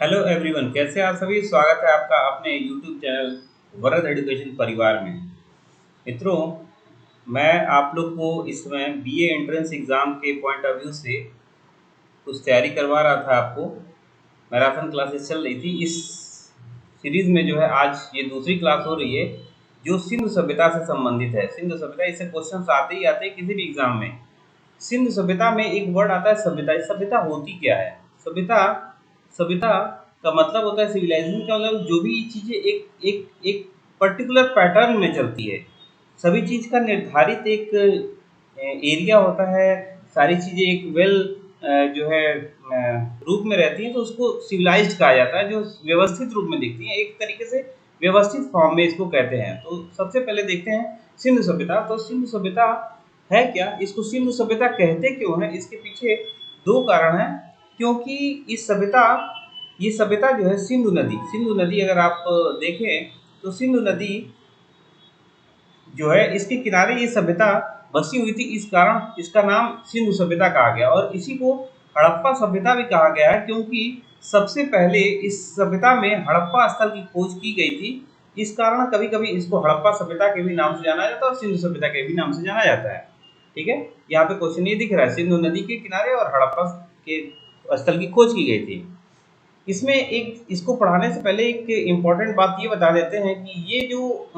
Hello everyone, कैसे आप सभी। स्वागत है आपका अपने यूट्यूब चैनल वरद एजुकेशन परिवार में। मित्रों, मैं आप लोग को इसमें बीए एंट्रेंस एग्ज़ाम के पॉइंट ऑफ व्यू से कुछ तैयारी करवा रहा था। आपको मैराथन क्लासेस चल रही थी। इस सीरीज़ में जो है आज ये दूसरी क्लास हो रही है जो सिंधु सभ्यता से संबंधित है। सिंधु सभ्यता, इससे क्वेश्चन आते ही आते हैं किसी भी एग्ज़ाम में। सिंधु सभ्यता में एक वर्ड आता है सभ्यता। इस सभ्यता होती क्या है? सभ्यता सभ्यता का मतलब होता है सिविलाइजेशन का मतलब जो भी चीजें एक एक एक पर्टिकुलर पैटर्न में चलती है। सभी चीज का निर्धारित एक एरिया होता है। सारी चीजें एक वेल जो है रूप में रहती हैं, तो उसको सिविलाइज्ड कहा जाता है। जो व्यवस्थित रूप में दिखती है, एक तरीके से व्यवस्थित फॉर्म में इसको कहते हैं। तो सबसे पहले देखते हैं सिंधु सभ्यता। तो सिंधु सभ्यता है क्या? इसको सिंधु सभ्यता कहते क्यों है? इसके पीछे दो कारण हैं। क्योंकि ये सभ्यता जो है सिंधु नदी अगर आप देखें तो सिंधु नदी जो है इसके किनारे ये सभ्यता बसी हुई थी। इस कारण इसका नाम सिंधु सभ्यता कहा गया और इसी को हड़प्पा सभ्यता भी कहा गया है, क्योंकि सबसे पहले इस सभ्यता में हड़प्पा स्थल की खोज की गई थी। इस कारण कभी कभी इसको हड़प्पा सभ्यता के भी नाम से जाना जाता है और सिंधु सभ्यता के भी नाम से जाना जाता है। ठीक है, यहाँ पे क्वेश्चन ये दिख रहा है, सिंधु नदी के किनारे और हड़प्पा के स्थल की खोज की गई थी। इसमें एक इसको पढ़ाने से पहले एक इम्पॉर्टेंट बात ये बता देते हैं कि ये जो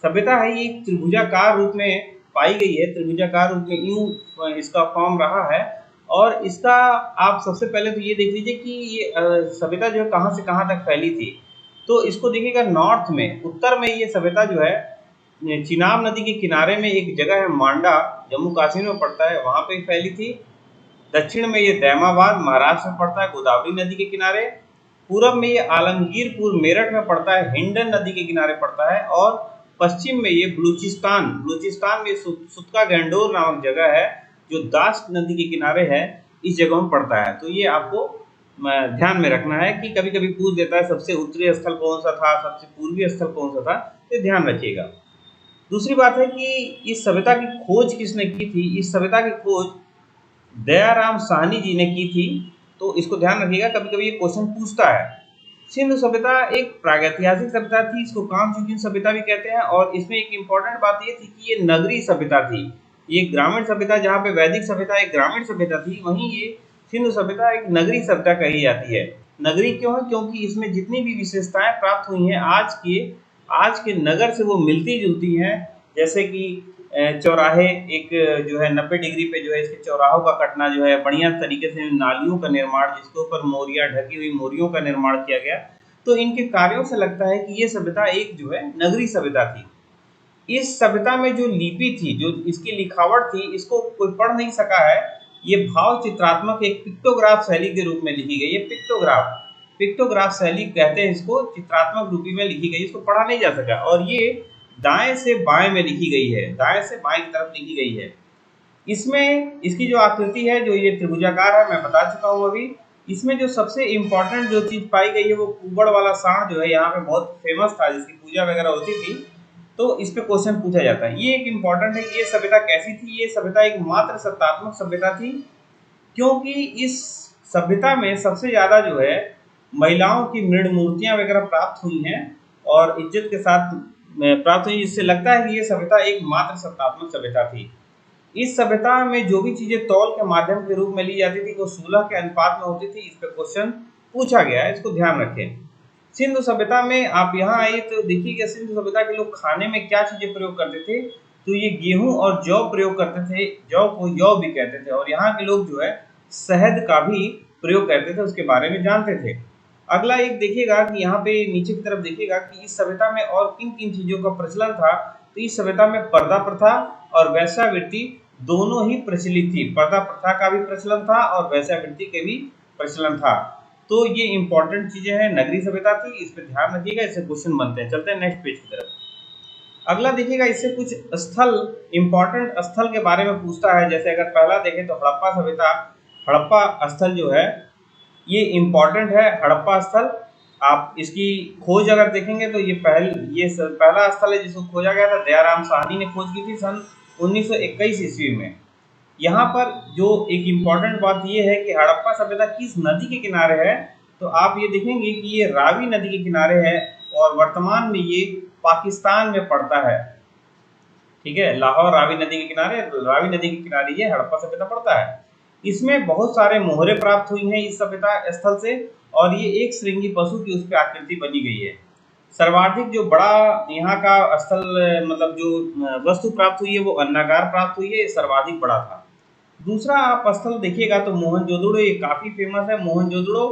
सभ्यता है ये त्रिभुजाकार रूप में पाई गई है। त्रिभुजाकार रूप में यूं इसका फॉर्म रहा है। और इसका आप सबसे पहले तो ये देख लीजिए कि ये सभ्यता जो है कहाँ से कहाँ तक फैली थी। तो इसको देखिएगा, नॉर्थ में, उत्तर में ये सभ्यता जो है चिनाब नदी के किनारे में एक जगह है मांडा, जम्मू कश्मीर में पड़ता है, वहां पे फैली थी। दक्षिण में ये दैमाबाद महाराष्ट्र में पड़ता है, गोदावरी नदी के किनारे। पूरब में ये आलमगीरपुर मेरठ में पड़ता है, हिंडन नदी के किनारे पड़ता है। और पश्चिम में ये बलूचिस्तान बलूचिस्तान में सुतका गंडोर नामक जगह है जो दास नदी के किनारे है, इस जगह में पड़ता है। तो ये आपको ध्यान में रखना है कि कभी कभी पूछ देता है सबसे उत्तरी स्थल कौन सा था, सबसे पूर्वी स्थल कौन सा था, तो ध्यान रखिएगा। दूसरी बात है कि इस सभ्यता की खोज किसने की थी? इस सभ्यता की खोज दयाराम साहनी जी ने की थी। तो इसको ध्यान रखिएगा, कभी कभी ये क्वेश्चन पूछता है। सिंधु सभ्यता एक प्रागैतिहासिक सभ्यता थी, इसको कामचुकी सभ्यता भी कहते हैं। और इसमें एक इम्पॉर्टेंट बात ये थी कि ये नगरी सभ्यता थी। ये ग्रामीण सभ्यता, जहाँ पे वैदिक सभ्यता एक ग्रामीण सभ्यता थी, वहीं ये सिंधु सभ्यता एक नगरी सभ्यता कही जाती है। नगरी क्यों है? क्योंकि इसमें जितनी भी विशेषताएं प्राप्त हुई हैं आज के नगर से वो मिलती जुलती हैं। जैसे कि चौराहे, एक जो है 90 डिग्री पे जो है इसके चौराहों का कटना, जो है बढ़िया तरीके से नालियों का निर्माण, जिसके ऊपर मोरियां, ढकी हुई मोरियों का निर्माण किया गया। तो इनके कार्यों से लगता है कि ये सभ्यता एक जो है नगरी सभ्यता थी। इस सभ्यता में जो लिपि थी, जो इसकी लिखावट थी, इसको कोई पढ़ नहीं सका है। ये भाव चित्रात्मक एक पिक्टोग्राफ शैली के रूप में लिखी गई है। पिक्टोग्राफ पिक्टोग्राफ शैली कहते हैं इसको, चित्रात्मक रूपी में लिखी गई, इसको पढ़ा नहीं जा सका। और ये दाएं से बाएं में लिखी गई है, दाएं से बाएं की तरफ लिखी गई है। इसमें इसकी जो आकृति है, जो ये त्रिभुजाकार है, मैं बता चुका हूँ अभी। इसमें जो सबसे इम्पोर्टेंट जो चीज पाई गई है वो कुबड़ वाला सांड जो है यहाँ पे बहुत फेमस था, जिसकी पूजा वगैरह होती थी। तो इस पे क्वेश्चन पूछा जाता है। ये एक इम्पॉर्टेंट है कि ये सभ्यता कैसी थी। ये सभ्यता एक मात्र सत्तात्मक सभ्यता थी, क्योंकि इस सभ्यता में सबसे ज्यादा जो है महिलाओं की मृण मूर्तियां वगैरह प्राप्त हुई हैं और इज्जत के साथ प्राप्त हुई। इससे लगता है कि ये सभ्यता एक मात्र सत्तात्मक सभ्यता थी। इस सभ्यता में जो भी चीजें तौल के माध्यम के रूप में ली जाती थी वो 16 के अनुपात में होती थी। इस पर क्वेश्चन पूछा गया है, इसको ध्यान रखें। सिंधु सभ्यता में आप यहाँ आइए तो देखिएगा, सिंधु सभ्यता के लोग खाने में क्या चीजें प्रयोग करते थे। तो ये गेहूं और जौ प्रयोग करते थे, जौ को यौ भी कहते थे। और यहाँ के लोग जो है शहद का भी प्रयोग करते थे, उसके बारे में जानते थे। अगला एक देखिएगा कि यहाँ पे नीचे की तरफ देखिएगा कि इस सभ्यता में और किन किन चीजों का प्रचलन था। तो इस सभ्यता में पर्दा प्रथा और वेश्यावृत्ति दोनों ही प्रचलित थी। पर्दा प्रथा का भी प्रचलन था और वेश्यावृत्ति के भी प्रचलन था। तो ये इंपॉर्टेंट चीजें हैं, नगरी सभ्यता थी, इस पर ध्यान रखिएगा। इससे क्वेश्चन बनते हैं। चलते हैं नेक्स्ट पेज की तरफ। अगला देखिएगा, इससे कुछ स्थल, इंपॉर्टेंट स्थल के बारे में पूछता है। जैसे अगर पहला देखें तो हड़प्पा सभ्यता, हड़प्पा स्थल जो है ये इंपॉर्टेंट है। हड़प्पा स्थल, आप इसकी खोज अगर देखेंगे तो ये पहला स्थल है जिसको खोजा गया था। दयाराम साहनी ने खोज की थी सन 1921 ईस्वी में। यहाँ पर जो एक इम्पॉर्टेंट बात ये है कि हड़प्पा सभ्यता किस नदी के किनारे है। तो आप ये देखेंगे कि ये रावी नदी के किनारे है और वर्तमान में ये पाकिस्तान में पड़ता है। ठीक है, लाहौर रावी नदी के किनारे, रावी नदी के किनारे ये हड़प्पा सभ्यता पड़ता है। इसमें बहुत सारे मोहरे प्राप्त हुई हैं इस सभ्यता स्थल से, और ये एक श्रृंगी पशु की उस पर आकृति बनी गई है। सर्वाधिक जो बड़ा यहाँ का स्थल मतलब जो वस्तु प्राप्त हुई है वो अन्नागार प्राप्त हुई है, ये सर्वाधिक बड़ा था। दूसरा आप स्थल देखिएगा तो मोहनजोदड़ो, ये काफी फेमस है। मोहनजोदड़ो,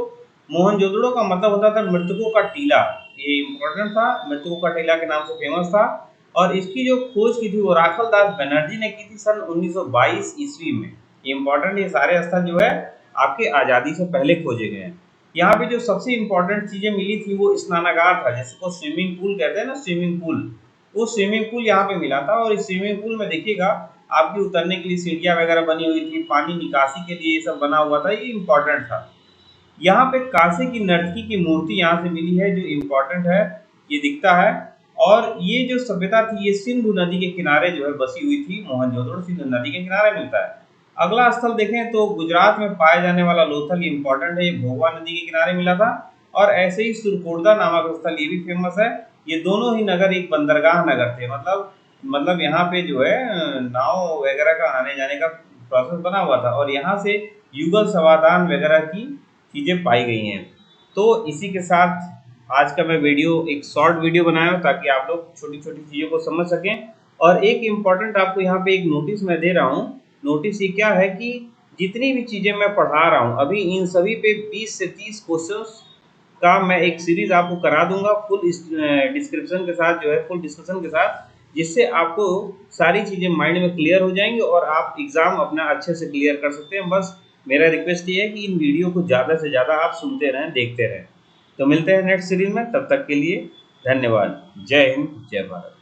मोहनजोदड़ो का मतलब होता था मृतकों का टीला, ये इम्पोर्टेंट था, मृतकों का टीला के नाम से फेमस था। और इसकी जो खोज की थी वो राखल दास बनर्जी ने की थी सन 1922 ईस्वी में। इम्पोर्टेंट, ये सारे स्थल जो है आपके आज़ादी से पहले खोजे गए हैं। यहाँ पे जो सबसे इम्पोर्टेंट चीजें मिली थी वो स्नानागार था, जिसको स्विमिंग पूल कहते हैं ना, स्विमिंग पूल। वो स्विमिंग पूल यहाँ पे मिला था। और इस स्विमिंग पूल में देखिएगा आपकी उतरने के लिए सीढ़ियाँ वगैरह बनी हुई थी, पानी निकासी के लिए ये सब बना हुआ था, ये इम्पोर्टेंट था। यहाँ पे कांसे की नर्तकी की मूर्ति यहाँ से मिली है, जो इम्पोर्टेंट है, ये दिखता है। और ये जो सभ्यता थी ये सिंधु नदी के किनारे जो है बसी हुई थी। मोहनजोदड़ो सिंधु नदी के किनारे मिलता है। अगला स्थल देखें तो गुजरात में पाया जाने वाला लोथल इम्पोर्टेंट है, ये भोगवा नदी के किनारे मिला था। और ऐसे ही सुरकोटदा नामक स्थल ये भी फेमस है। ये दोनों ही नगर एक बंदरगाह नगर थे, मतलब यहाँ पे जो है नाव वगैरह का आने जाने का प्रोसेस बना हुआ था, और यहाँ से युगल समाधान वगैरह की चीज़ें पाई गई हैं। तो इसी के साथ आज का मैं वीडियो एक शॉर्ट वीडियो बनाया हूँ ताकि आप लोग छोटी छोटी चीज़ों को समझ सकें। और एक इम्पॉर्टेंट आपको यहाँ पे एक नोटिस मैं दे रहा हूँ। नोटिस ये क्या है कि जितनी भी चीज़ें मैं पढ़ा रहा हूँ अभी, इन सभी पे 20 से 30 क्वेश्चंस का मैं एक सीरीज आपको करा दूंगा, फुल डिस्क्रिप्शन के साथ जो है, फुल डिस्कशन के साथ, जिससे आपको सारी चीज़ें माइंड में क्लियर हो जाएंगी और आप एग्ज़ाम अपना अच्छे से क्लियर कर सकते हैं। बस मेरा रिक्वेस्ट ये है कि इन वीडियो को ज़्यादा से ज़्यादा आप सुनते रहें, देखते रहें। तो मिलते हैं नेक्स्ट सीरीज में, तब तक के लिए धन्यवाद। जय हिंद, जय भारत।